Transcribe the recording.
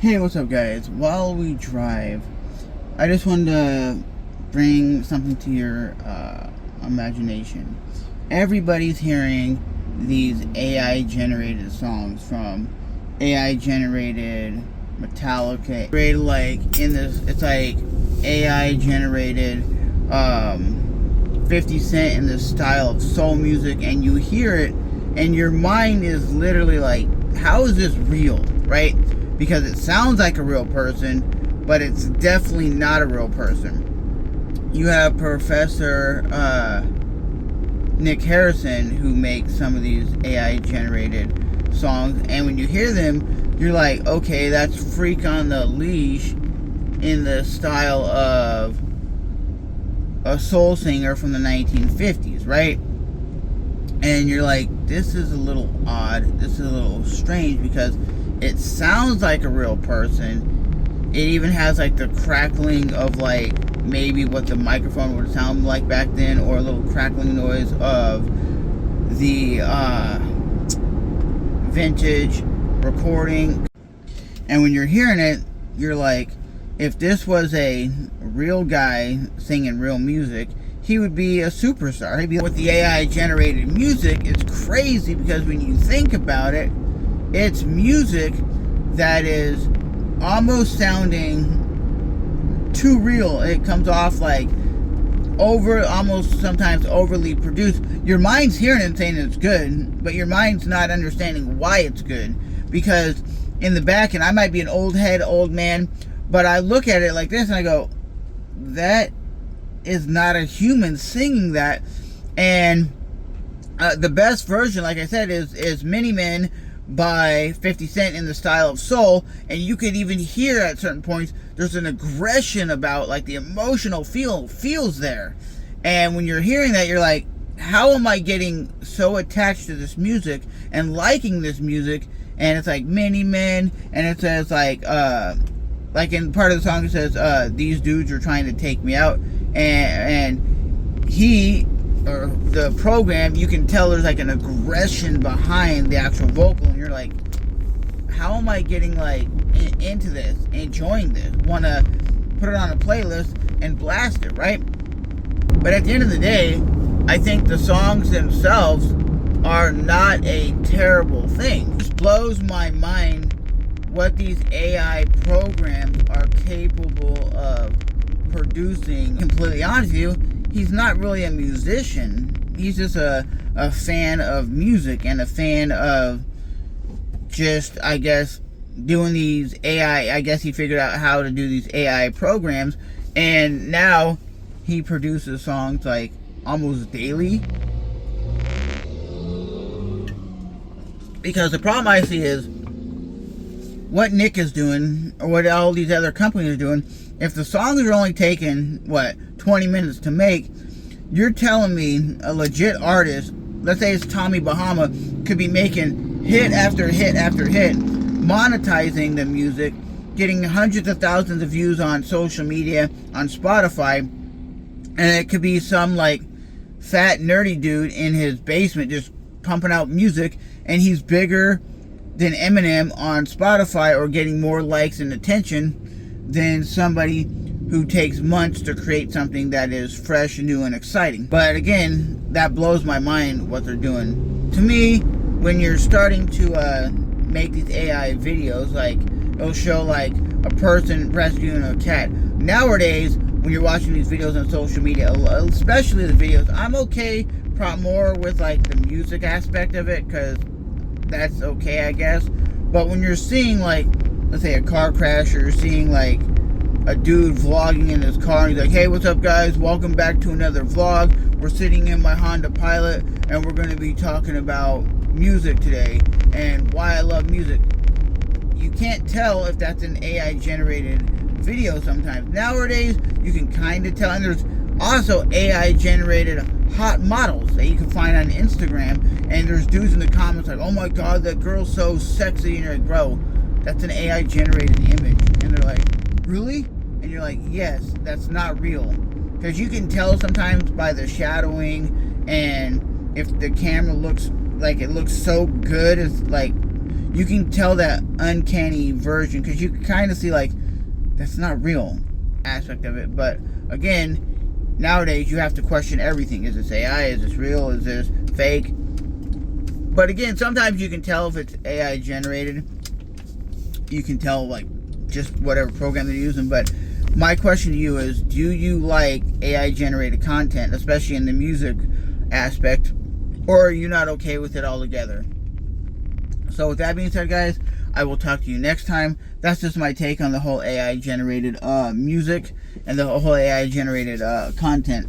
Hey, what's up, guys? While we drive, I just wanted to bring something to your imagination. Everybody's hearing these AI generated songs from AI generated Metallica. Created like in this, it's like AI generated 50 Cent in the style of soul music, and you hear it, and your mind is literally like, how is this real, right? Because it sounds like a real person, but it's definitely not a real person. You have Professor Nick Harrison, who makes some of these AI generated songs, and when you hear them, you're like, okay, that's Freak on the Leash in the style of a soul singer from the 1950s, right? And you're like, this is a little odd, this is a little strange, because it sounds like a real person. It even has like the crackling of like maybe what the microphone would sound like back then, or a little crackling noise of the vintage recording. And when you're hearing it, you're like, if this was a real guy singing real music, he would be a superstar. He'd be with the AI generated music. It's crazy because when you think about it, it's music that is almost sounding too real. It comes off like almost sometimes overly produced. Your mind's hearing it and saying it's good, but your mind's not understanding why it's good. Because in the back, and I might be an old head, old man, but I look at it like this and I go, that is not a human singing that. And the best version, like I said, is Mini Men by 50 Cent in the style of soul. And you could even hear at certain points there's an aggression about, like, the emotional feels there. And when you're hearing that, you're like, how am I getting so attached to this music and liking this music? And it's like Mini Men, and it says like in part of the song it says these dudes are trying to take me out, and he, or the program, you can tell there's like an aggression behind the actual vocal, and you're like, how am I getting like into this, enjoying this, want to put it on a playlist and blast it, right? But at the end of the day, I think the songs themselves are not a terrible thing. It just blows my mind what these AI programs are capable of producing. Completely honest with you, he's not really a musician. He's just a fan of music and a fan of just, I guess, doing these AI. I guess he figured out how to do these AI programs, and now he produces songs like almost daily. Because the problem I see is what Nick is doing, or what all these other companies are doing. If the songs are only taking, 20 minutes to make, you're telling me a legit artist, let's say it's Tommy Bahama, could be making hit after hit after hit, monetizing the music, getting hundreds of thousands of views on social media, on Spotify, and it could be some like fat nerdy dude in his basement just pumping out music, and he's bigger than Eminem on Spotify, or getting more likes and attention than somebody who takes months to create something that is fresh, new, and exciting. But again, that blows my mind what they're doing. To me, when you're starting to make these AI videos, like it'll show like a person rescuing a cat. Nowadays, when you're watching these videos on social media, especially the videos, I'm okay more with like the music aspect of it, because that's okay, I guess. But when you're seeing like, let's say a car crash, or you're seeing like a dude vlogging in his car, and he's like, hey, what's up guys, welcome back to another vlog. We're sitting in my Honda Pilot, and we're going to be talking about music today and why I love music. You can't tell if that's an AI generated video sometimes. Nowadays, you can kind of tell, and there's also AI generated hot models that you can find on Instagram, and there's dudes in the comments like, oh my god, that girl's so sexy, and you're like, bro, that's an AI generated image. And they're like, really? And you're like, yes, that's not real. Because you can tell sometimes by the shadowing, and if the camera looks like it looks so good, it's like you can tell that uncanny version, because you can kind of see like that's not real aspect of it. But again, nowadays you have to question everything. Is this AI? Is this real? Is this fake? But again, sometimes you can tell if it's AI generated. You can tell like just whatever program they're using. But my question to you is, do you like AI generated content, especially in the music aspect, or are you not okay with it altogether? So with that being said, guys, I will talk to you next time. That's just my take on the whole AI generated music and the whole AI generated content.